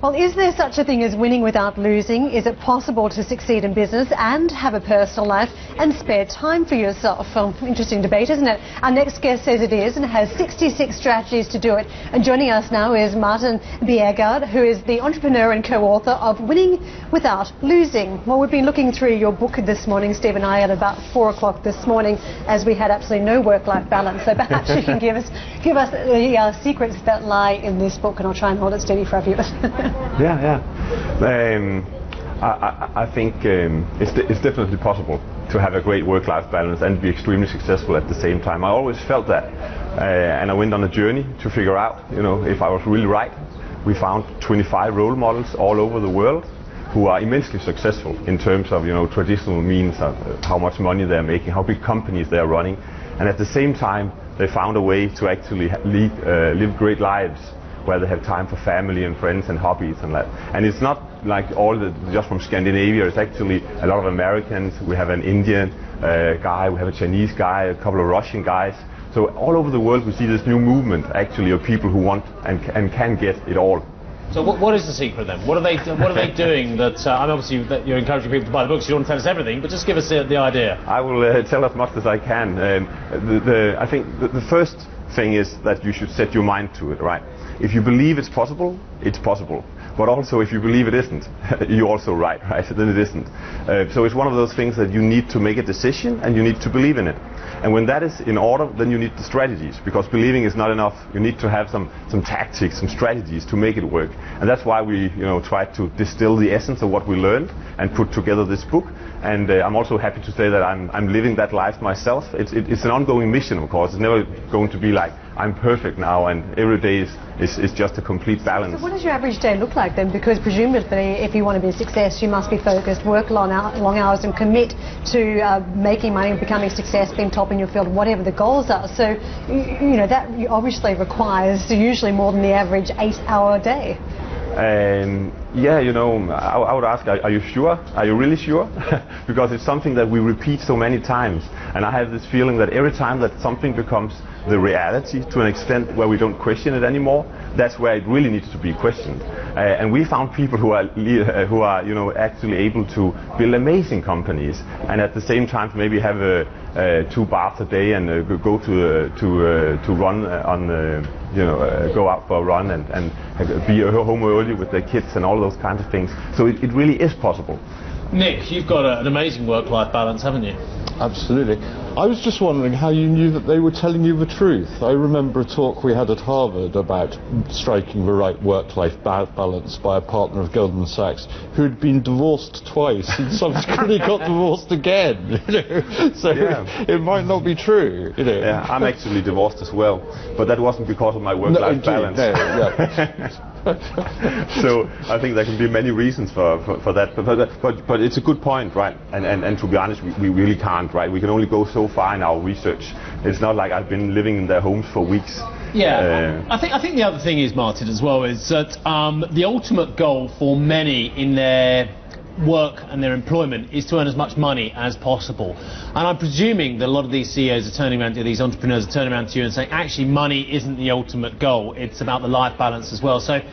Well, is there such a thing as winning without losing? Is it possible to succeed in business and have a personal life and spare time for yourself? Well, interesting debate, isn't it? Our next guest says it is and has 66 strategies to do it. And joining us now is Martin Bjergegaard, who is the entrepreneur and co-author of Winning Without Losing. Well, we've been looking through your book this morning, Steve and I, at about 4 o'clock this morning, as we had absolutely no work-life balance. So perhaps you can give us the secrets that lie in this book, and I'll try and hold it steady for our viewers. I think it's definitely possible to have a great work-life balance and be extremely successful at the same time. I always felt that, and I went on a journey to figure out, if I was really right. We found 25 role models all over the world who are immensely successful in terms of traditional means of how much money they're making, how big companies they're running, and at the same time they found a way to actually live great lives, where they have time for family and friends and hobbies and that. And it's not like just from Scandinavia. It's actually a lot of Americans. We have an Indian guy, we have a Chinese guy, a couple of Russian guys. So all over the world we see this new movement actually of people who want and can get it all. So what is the secret then? What are they doing that, obviously that you're encouraging people to buy the books, you don't want to tell us everything, but just give us the idea. I will tell as much as I can. I think the first thing is that you should set your mind to it, right? If you believe it's possible, it's possible. But also if you believe it isn't, you're also right? Then it isn't. So it's one of those things that you need to make a decision and you need to believe in it. And when that is in order, then you need the strategies, because believing is not enough. You need to have some tactics, some strategies to make it work. And that's why we try to distill the essence of what we learned and put together this book. And I'm also happy to say that I'm living that life myself. It's an ongoing mission, of course. It's never going to be like I'm perfect now and every day is just a complete balance. So what does your average day look like then? Because presumably if you want to be a success, you must be focused, work long hours and commit to making money, becoming a success, being top in your field, whatever the goals are. So that obviously requires usually more than the average 8-hour day. I would ask, are you sure? Are you really sure? Because it's something that we repeat so many times, and I have this feeling that every time that something becomes the reality to an extent where we don't question it anymore, that's where it really needs to be questioned. And we found people who are actually able to build amazing companies, and at the same time maybe have 2 baths a day and go to run go out for a run and be home early with their kids and all those kinds of things. So it really is possible. Nick, you've got an amazing work-life balance, haven't you? Absolutely. I was just wondering how you knew that they were telling you the truth. I remember a talk we had at Harvard about striking the right work-life balance by a partner of Goldman Sachs who had been divorced twice and subsequently got divorced again. So yeah. It might not be true. Yeah, I'm actually divorced as well, but that wasn't because of my work-life balance. No, yeah. So I think there can be many reasons for that, but it's a good point, right? And to be honest, we really can't, right? We can only go so far in our research. It's not like I've been living in their homes for weeks. Yeah, I think the other thing is, Martin, as well, is that the ultimate goal for many in their work and their employment is to earn as much money as possible. And I'm presuming that a lot of these CEOs are turning around to these entrepreneurs are turning around to you and saying, actually, money isn't the ultimate goal. It's about the life balance as well. So a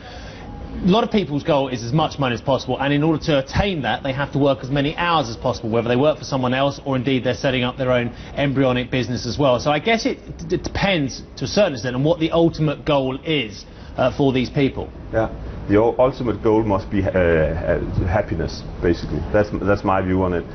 lot of people's goal is as much money as possible, and in order to attain that, they have to work as many hours as possible, whether they work for someone else or indeed they're setting up their own embryonic business as well. So I guess it depends to a certain extent on what the ultimate goal is for these people. Yeah. The ultimate goal must be happiness, basically. That's my view on it.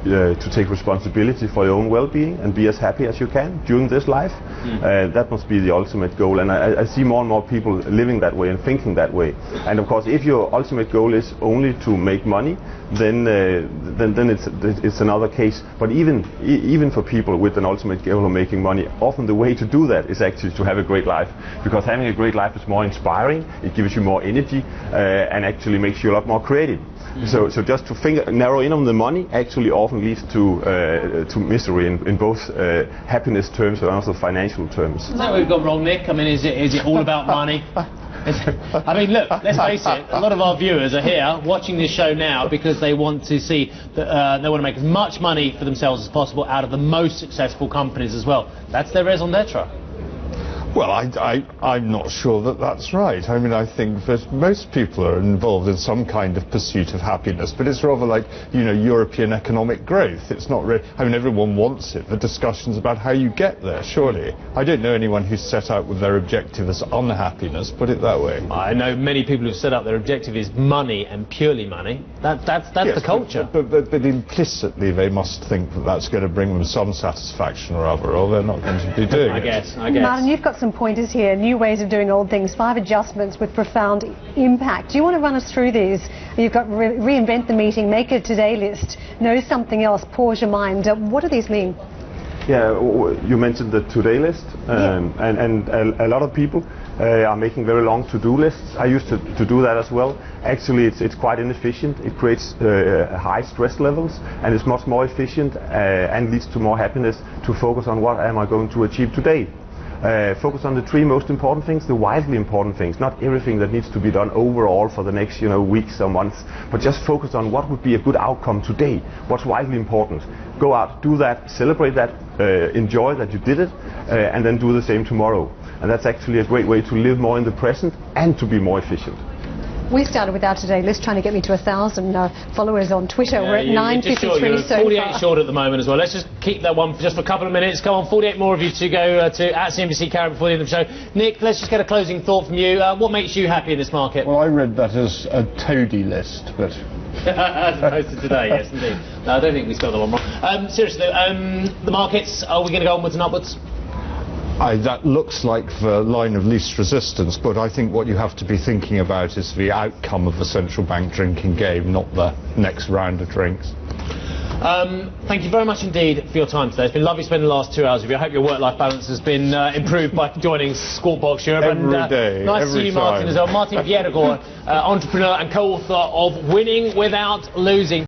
To take responsibility for your own well-being and be as happy as you can during this life. That must be the ultimate goal, and I see more and more people living that way and thinking that way. And of course, if your ultimate goal is only to make money, then it's another case. But even for people with an ultimate goal of making money, often the way to do that is actually to have a great life, because having a great life is more inspiring. It gives you more energy and actually makes you a lot more creative. So just to narrow in on the money actually often leads to misery in both happiness terms and also financial terms. Is that what we've got wrong, Nick? I mean, is it all about money? I mean, look, let's face it, a lot of our viewers are here watching this show now because they want to see that they want to make as much money for themselves as possible out of the most successful companies as well. That's their raison d'etre. Well, I'm not sure that that's right. I mean, I think that most people are involved in some kind of pursuit of happiness, but it's rather like, you know, European economic growth. It's not really, I mean, everyone wants it. The discussion's about how you get there, surely. I don't know anyone who's set out with their objective as unhappiness, put it that way. I know many people who've set out their objective is money and purely money. That's yes, the culture. But implicitly they must think that that's going to bring them some satisfaction or other, or they're not going to be doing it. I guess. Martin, you've got some pointers here, new ways of doing old things, 5 adjustments with profound impact. Do you want to run us through these? You've got reinvent the meeting, make a today list, know something else, pause your mind. What do these mean? Yeah, you mentioned the today list, and a lot of people are making very long to-do lists. I used to do that as well. Actually, it's quite inefficient. It creates high stress levels, and it's much more efficient and leads to more happiness to focus on what am I going to achieve today. Focus on the 3 most important things, the widely important things, not everything that needs to be done overall for the next, weeks or months, but just focus on what would be a good outcome today, what's widely important. Go out, do that, celebrate that, enjoy that you did it, and then do the same tomorrow. And that's actually a great way to live more in the present and to be more efficient. We started with our today list trying to get me to 1,000 followers on Twitter. We're at 953 so far. 48 short at the moment as well. Let's just keep that one for just for a couple of minutes. Come on, 48 more of you to go to at CNBC Carrot before the end of the show. Nick, let's just get a closing thought from you. What makes you happy in this market? Well, I read that as a toady list, but... As opposed to today, yes, indeed. No, I don't think we spelled that one wrong. Seriously, the markets, are we going to go onwards and upwards? That looks like the line of least resistance, but I think what you have to be thinking about is the outcome of the central bank drinking game, not the next round of drinks. Thank you very much indeed for your time today. It's been lovely spending the last 2 hours with you. I hope your work-life balance has been improved by joining Squawk Box Europe. Every day, nice to see you, Martin, as well. Martin Bjergegaard, entrepreneur and co-author of Winning Without Losing.